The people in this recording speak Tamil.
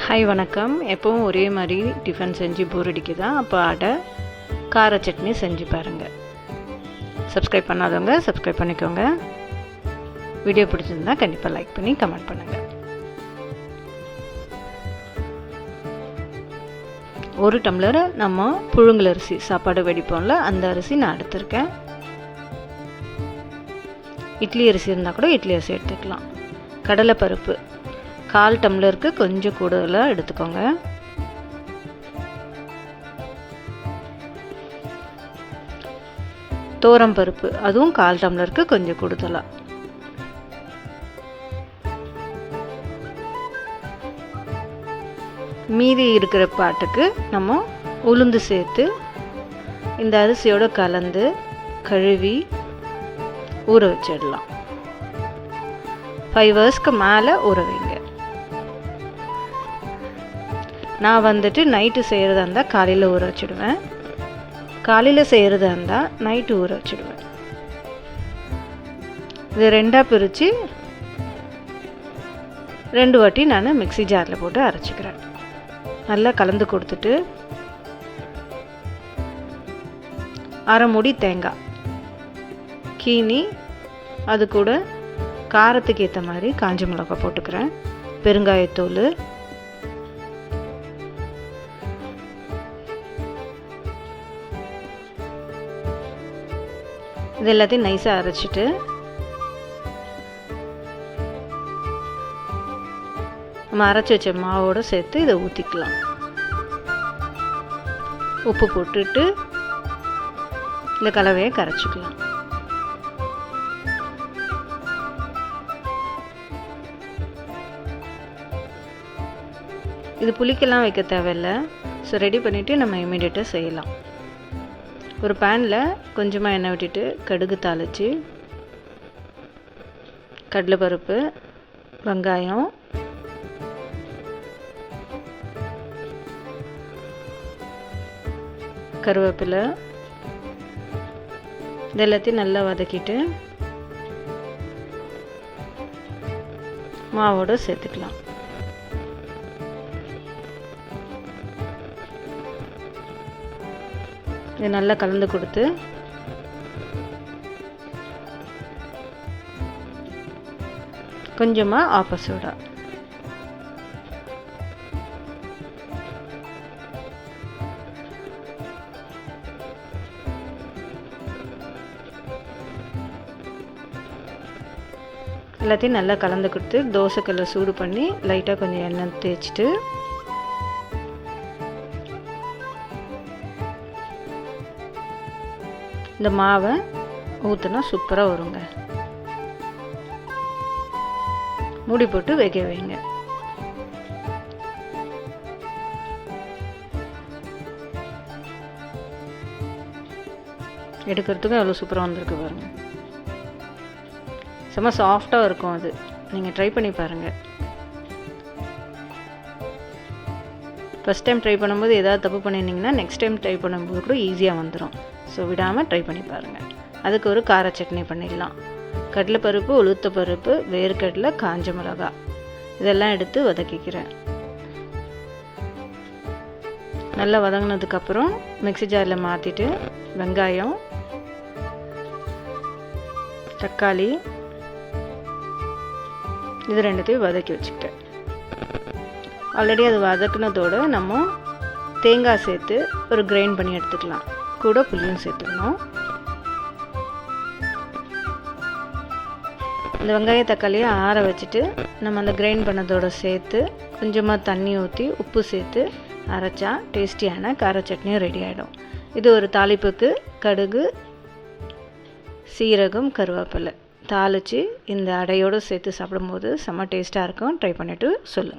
ஹாய் வணக்கம். எப்பவும் ஒரே மாதிரி டிஃபன் செஞ்சு போர் அடிக்குதா? அப்போ அடை கார சட்னி செஞ்சு பாருங்கள். சப்ஸ்கிரைப் பண்ணாதவங்க சப்ஸ்கிரைப் பண்ணிக்கோங்க. வீடியோ பிடிச்சிருந்தா கண்டிப்பாக லைக் பண்ணி கமெண்ட் பண்ணுங்கள். ஒரு டம்ளர் நம்ம புழுங்கல் அரிசி சாப்பாடு வெடிப்போம்ல, அந்த அரிசி நான் எடுத்திருக்கேன். இட்லி அரிசி இருந்தால் கூட இட்லி அரிசி எடுத்துக்கலாம். கடலைப்பருப்பு 1/4 டம்ளருக்கு கொஞ்சம் கூடுதலாக எடுத்துக்கோங்க. பருப்பு அதுவும் 1/4 டம்ளருக்கு கொஞ்சம் கூடுதலாக. மீதி இருக்கிற பாட்டுக்கு நம்ம உளுந்து சேர்த்து இந்த அரிசியோடு கலந்து கழுவி ஊற வச்சிடலாம். 5 ஹவர்ஸ்க்கு மேலே ஊற வைங்க. நான் நைட்டு செய்கிறதா இருந்தால் காலையில் ஊற வச்சுடுவேன். காலையில் செய்கிறதா இருந்தால் நைட்டு ஊற வச்சுடுவேன். இது 2ஆக பிரித்து 2 வாட்டி நான் மிக்ஸி ஜாரில் போட்டு அரைச்சிக்கிறேன். நல்லா கலந்து கொடுத்துட்டு 1/2 மூடி தேங்காய் கீனி, அது கூட காரத்துக்கு ஏற்ற மாதிரி காஞ்ச மிளகாய் போட்டுக்கிறேன். பெருங்காயத்தூள், இது எல்லாத்தையும் நைஸாக அரைச்சிட்டு நம்ம அரைச்சி வச்ச மாவோடு சேர்த்து இதை ஊற்றிக்கலாம். உப்பு போட்டுட்டு இந்த கலவையை கரைச்சிக்கலாம். இது புளிக்கெல்லாம் வைக்க தேவையில்லை. ஸோ ரெடி பண்ணிவிட்டு நம்ம இமீடியட்டாக செய்யலாம். ஒரு பேனில் கொஞ்சமாக எண்ணெய் விட்டுட்டு கடுகு தாளித்து கடலைப்பருப்பு, வெங்காயம், கருவேப்பிலை இது எல்லாத்தையும் நல்லா வதக்கிட்டு மாவோடு சேர்த்துக்கலாம். இதை நல்லா கலந்து கொடுத்து கொஞ்சமாக ஆப்ப சோடா, எல்லாத்தையும் நல்லா கலந்து கொடுத்து தோசைக்கல்லை சூடு பண்ணி லைட்டாக கொஞ்சம் எண்ணெய் தேய்ச்சிட்டு இந்த மாவை ஊற்றினா சூப்பராக வருங்க. மூடி போட்டு வேக வைங்க. எடுக்கிறதுக்கும் எவ்வளோ சூப்பராக வந்திருக்கு பாருங்கள். செம்ம சாஃப்டாக இருக்கும். அது நீங்கள் ட்ரை பண்ணி பாருங்கள். ஃபஸ்ட் டைம் ட்ரை பண்ணும்போது ஏதாவது தப்பு பண்ணியிருந்தீங்கன்னா நெக்ஸ்ட் டைம் ட்ரை பண்ணும்போது கூட ஈஸியாக வந்துடும். ஸோ விடாமல் ட்ரை பண்ணி பாருங்கள். அதுக்கு ஒரு கார சட்னி பண்ணிடலாம். கடலைப்பருப்பு, உளுத்தப்பருப்பு, வேர்க்கடலை, காஞ்ச மிளகாய் இதெல்லாம் எடுத்து வதக்கிக்கிறேன். நல்லா வதங்கினதுக்கப்புறம் மிக்ஸி ஜாரில் மாற்றிட்டு வெங்காயம், தக்காளி இது 2த்தையும் வதக்கி வச்சுக்கிட்டேன். ஆல்ரெடி அது வதக்குனதோடு நம்ம தேங்காய் சேர்த்து ஒரு கிரைண்ட் பண்ணி எடுத்துக்கலாம். கூட புளியும் சேர்த்துக்கணும். இந்த வெங்காய தக்காளியை ஆற வச்சுட்டு நம்ம அந்த கிரைண்ட் பண்ணதோடு சேர்த்து கொஞ்சமாக தண்ணி ஊற்றி உப்பு சேர்த்து அரைச்சா டேஸ்டியான கார சட்னியும் ரெடி ஆகிடும். இது ஒரு தாளிப்புக்கு கடுகு, சீரகம், கருவேப்பிலை தாளித்து இந்த அடையோடு சேர்த்து சாப்பிடும்போது செம்ம டேஸ்ட்டாக இருக்கும். ட்ரை பண்ணிவிட்டு சொல்லுங்கள்.